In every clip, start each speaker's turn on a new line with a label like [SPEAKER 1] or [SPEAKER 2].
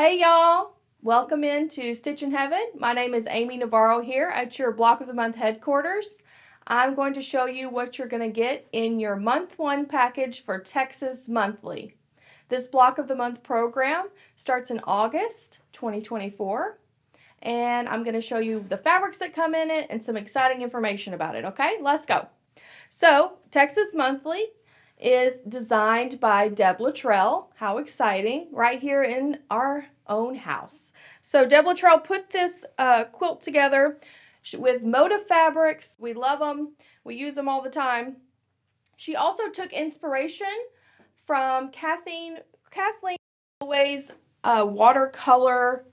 [SPEAKER 1] Hey y'all, welcome into Stitchin Heaven. My name is Amy Navarro here at your Block of the Month headquarters. I'm going to show you what you're going to get in your month one package for Texas Monthly. This Block of the Month program starts in August 2024, and I'm going to show you the fabrics that come in it and some exciting information about it. Okay, let's go. So Texas Monthly is designed by Deb Luttrell. How exciting, right here in our own house. So Deb Luttrell put this quilt together with motif fabrics. We love them. We use them all the time. She also took inspiration from Kathleen Holloway's watercolor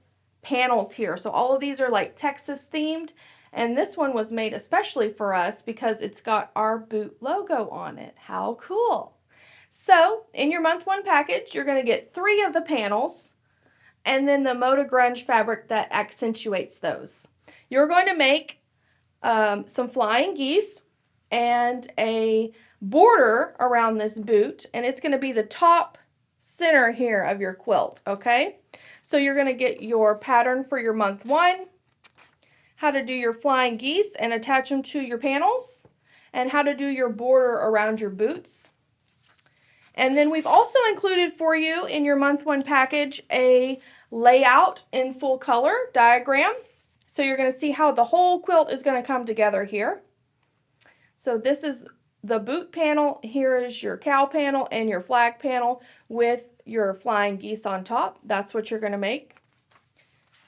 [SPEAKER 1] panels here. So all of these are like Texas themed. And this one was made especially for us because it's got our boot logo on it. How cool. So in your month one package, you're going to get 3 of the panels and then the Moda Grunge fabric that accentuates those. You're going to make some flying geese and a border around this boot, and it's going to be the top center here of your quilt, okay? So you're going to get your pattern for your month one, how to do your flying geese and attach them to your panels, and how to do your border around your boots. And then we've also included for you in your month one package a layout in full color diagram. So you're going to see how the whole quilt is going to come together here. So this is the boot panel, here is your cow panel and your flag panel with your flying geese on top. That's what you're going to make.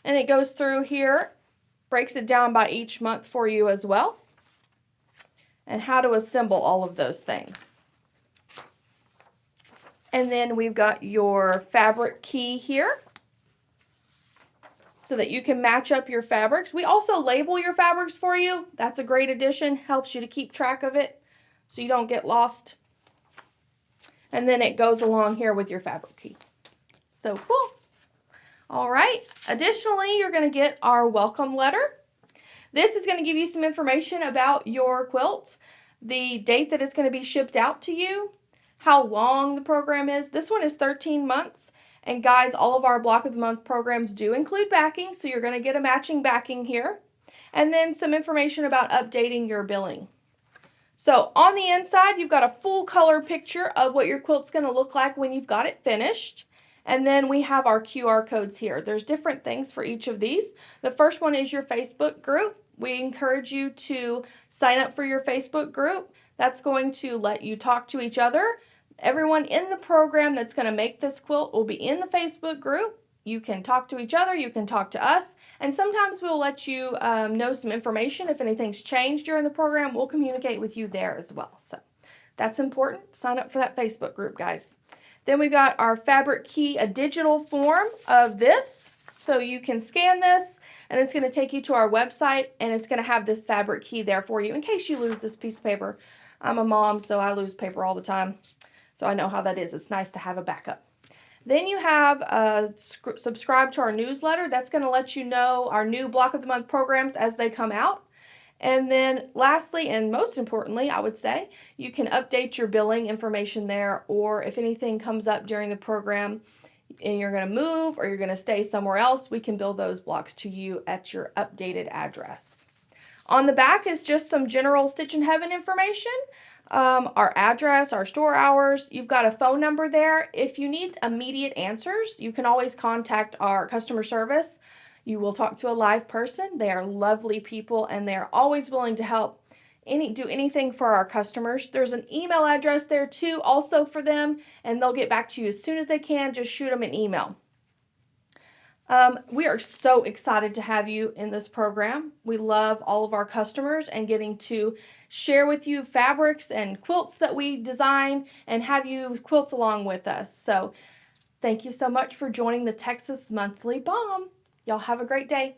[SPEAKER 1] And it goes through here, breaks it down by each month for you as well, and how to assemble all of those things. And then we've got your fabric key here so that you can match up your fabrics. We also label your fabrics for you. That's a great addition, helps you to keep track of it so you don't get lost. And then it goes along here with your fabric key. So cool. All right, additionally, you're going to get our welcome letter. This is going to give you some information about your quilt, the date that it's going to be shipped out to you, how long the program is. This one is 13 months. And guys, all of our Block of the Month programs do include backing, so you're going to get a matching backing here. And then some information about updating your billing. So on the inside, you've got a full color picture of what your quilt's going to look like when you've got it finished. And then we have our QR codes here. There's different things for each of these. The first one is your Facebook group. We encourage you to sign up for your Facebook group. That's going to let you talk to each other. Everyone in the program that's going to make this quilt will be in the Facebook group. You can talk to each other, you can talk to us, and sometimes we'll let you know some information. If anything's changed during the program, we'll communicate with you there as well. So that's important. Sign up for that Facebook group, guys. Then we've got our fabric key, a digital form of this. So you can scan this and it's going to take you to our website and it's going to have this fabric key there for you in case you lose this piece of paper. I'm a mom, so I lose paper all the time. So I know how that is. It's nice to have a backup. Then you have subscribe to our newsletter. That's going to let you know our new Block of the Month programs as they come out. And then lastly, and most importantly, I would say, you can update your billing information there, or if anything comes up during the program and you're going to move or you're going to stay somewhere else, we can bill those blocks to you at your updated address. On the back is just some general Stitchin Heaven information, our address, our store hours. You've got a phone number there. If you need immediate answers, you can always contact our customer service. You will talk to a live person. They are lovely people and they're always willing to help do anything for our customers. There's an email address there too also for them, and they'll get back to you as soon as they can. Just shoot them an email. We are so excited to have you in this program. We love all of our customers and getting to share with you fabrics and quilts that we design and have you quilt along with us. So thank you so much for joining the Texas Monthly Bomb. Y'all have a great day.